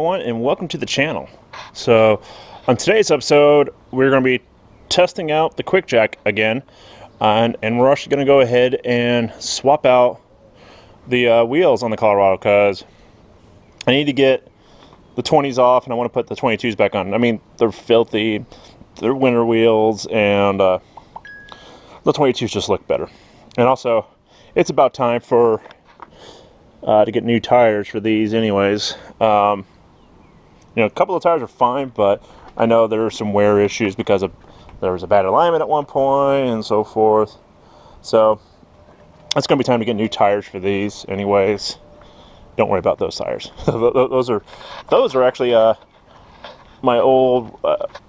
everyone, and welcome to the channel. So on today's episode we're going to be testing out the quick jack again, and we're actually going to go ahead and swap out the wheels on the Colorado because I need to get the 20s off and I want to put the 22s back on. I mean, they're filthy, they're winter wheels, and the 22s just look better. And also it's about time for to get new tires for these anyways. You know, a couple of tires are fine, but I know there are some wear issues because there was a bad alignment at one point and so forth. So it's going to be time to get new tires for these anyways. Don't worry about those tires. those are actually my old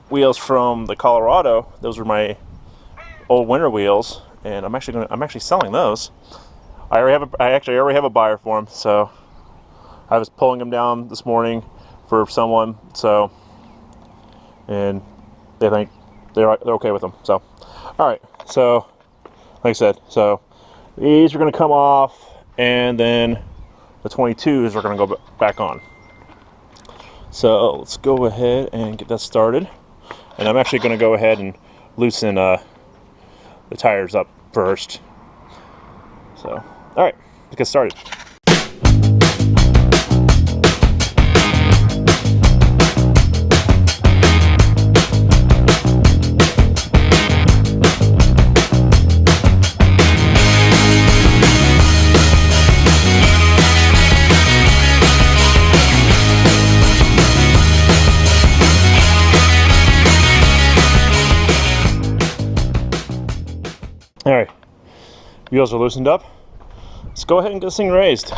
wheels from the Colorado. Those were my old winter wheels, and I'm actually selling those. I already have a buyer for them, so I was pulling them down this morning for someone, so, and they think they're okay with them. So all right, so like I said, so these are going to come off, and then the 22s are going to go back on. So let's go ahead and get that started, and I'm actually going to go ahead and loosen the tires up first. So all right, let's get started. All right, wheels are loosened up. Let's go ahead and get this thing raised.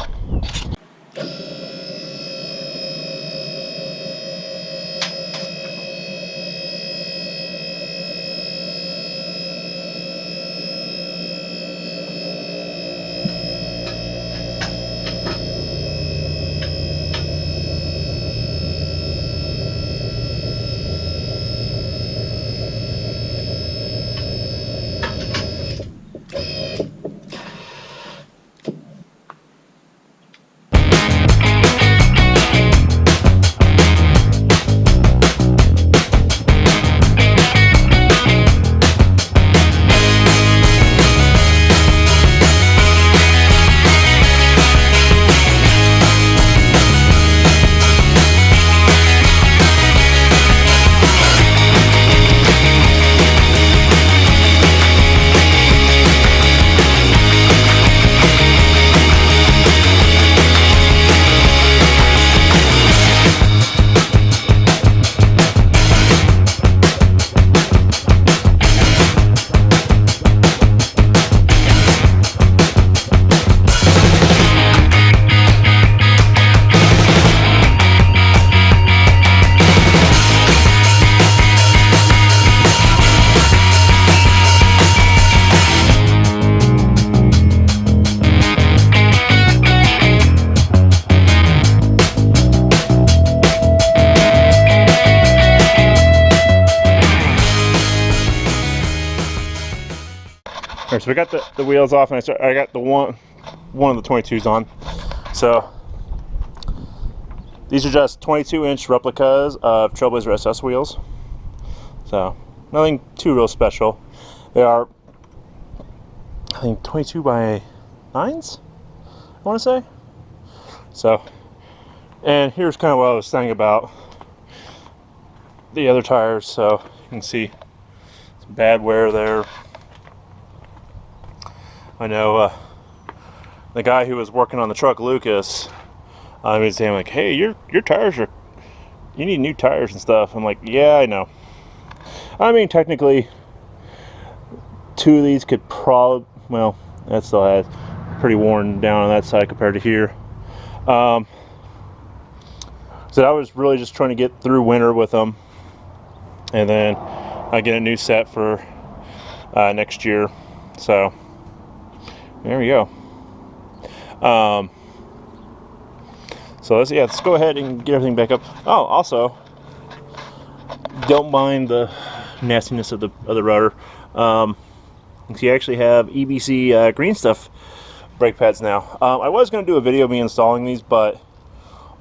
Alright, so we got the wheels off, and I got the one of the 22s on. So these are just 22-inch replicas of Trailblazer SS wheels. So nothing too real special. They are, I think, 22 by 9s, I want to say. So, and here's kind of what I was saying about the other tires. So you can see some bad wear there. I know the guy who was working on the truck, Lucas, he was saying like, "Hey, your tires you need new tires and stuff." I'm like, "Yeah, I know." I mean, technically, two of these could probably, well, that still has pretty worn down on that side compared to here. So I was really just trying to get through winter with them, and then I get a new set for next year. So there we go. So let's go ahead and get everything back up. Oh, also, don't mind the nastiness of the rudder. You actually have EBC green stuff brake pads now. I was going to do a video of me installing these, but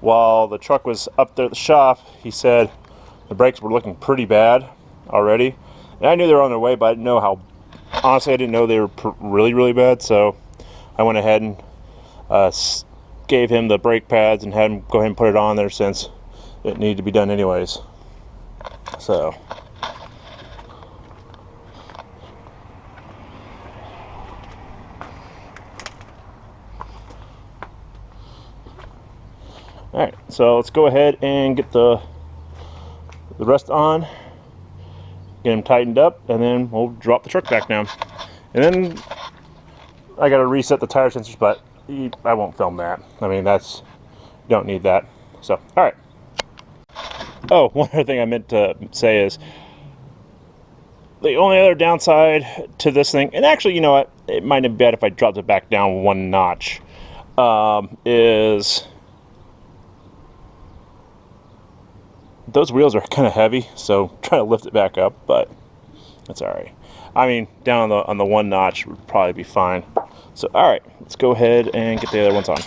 while the truck was up there at the shop, he said the brakes were looking pretty bad already. And I knew they were on their way, but I didn't know how, honestly, I didn't know they were really, really bad. So I went ahead and gave him the brake pads and had him go ahead and put it on there since it needed to be done anyways. So alright, so let's go ahead and get the rest on, get them tightened up, and then we'll drop the truck back down. And then I gotta reset the tire sensors, but I won't film that. I mean, you don't need that. So, alright. Oh, one other thing I meant to say is the only other downside to this thing, and actually, you know what, it might have been bad if I dropped it back down one notch, is those wheels are kind of heavy, so try to lift it back up, but that's alright. I mean, down on the one notch would probably be fine. So, alright, let's go ahead and get the other ones on.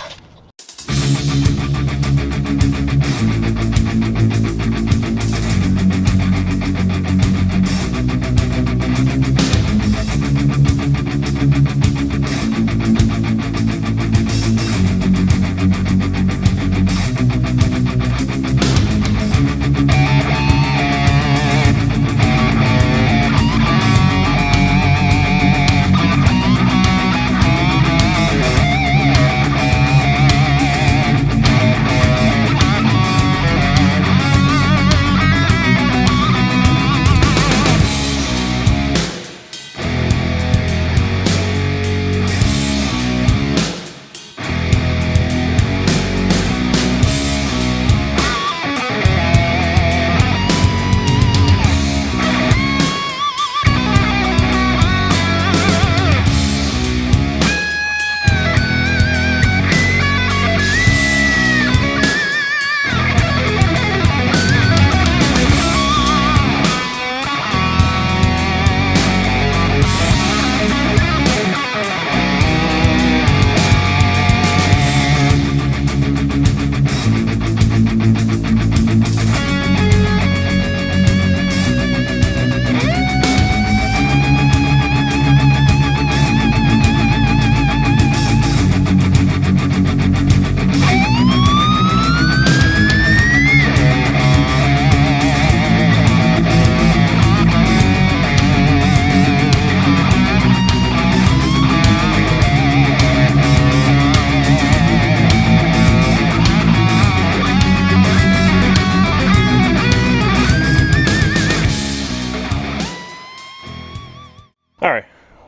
Alright,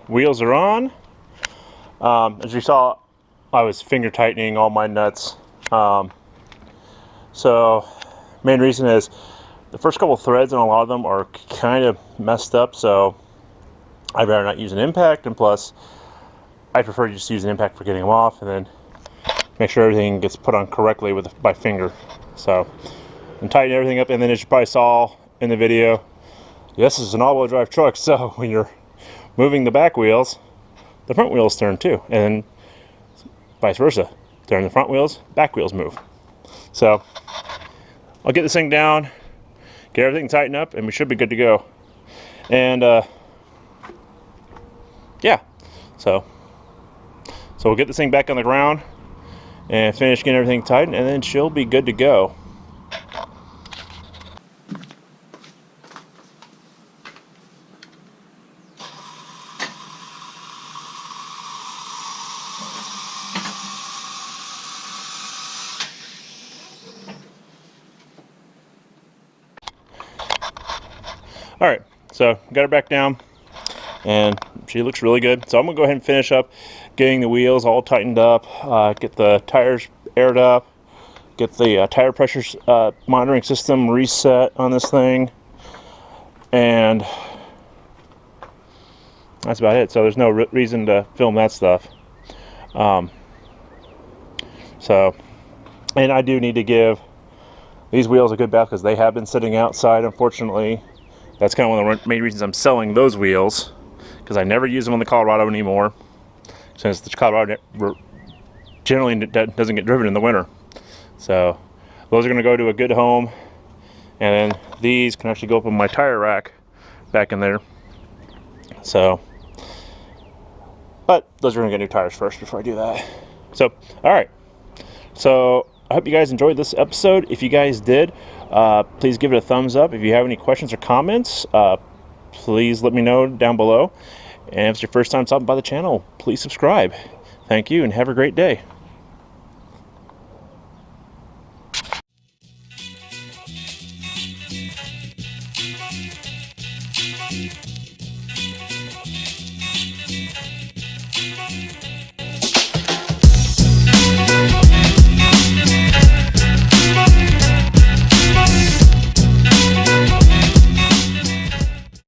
wheels are on. As you saw, I was finger tightening all my nuts. So, main reason is the first couple threads on a lot of them are kind of messed up, so I'd rather not use an impact, and plus I prefer to just use an impact for getting them off and then make sure everything gets put on correctly by finger. So, and tighten everything up, and then as you probably saw in the video, this is an all-wheel drive truck, so when you're moving the back wheels, the front wheels turn too, and vice versa. Turn the front wheels, back wheels move. So I'll get this thing down, get everything tightened up, and we should be good to go. And yeah, so we'll get this thing back on the ground and finish getting everything tightened, and then she'll be good to go. Alright, so got her back down, and she looks really good. So I'm going to go ahead and finish up getting the wheels all tightened up, get the tires aired up, get the tire pressure monitoring system reset on this thing, and that's about it. So there's no reason to film that stuff. So, and I do need to give these wheels a good bath because they have been sitting outside, unfortunately. That's kind of one of the main reasons I'm selling those wheels, because I never use them on the Colorado anymore, since the Colorado generally doesn't get driven in the winter. So those are going to go to a good home, and then these can actually go up on my tire rack back in there. So, but those are going to get new tires first before I do that. So, all right. So I hope you guys enjoyed this episode. If you guys did, please give it a thumbs up. If you have any questions or comments, please let me know down below. And if it's your first time stopping by the channel, please subscribe. Thank you, and have a great day.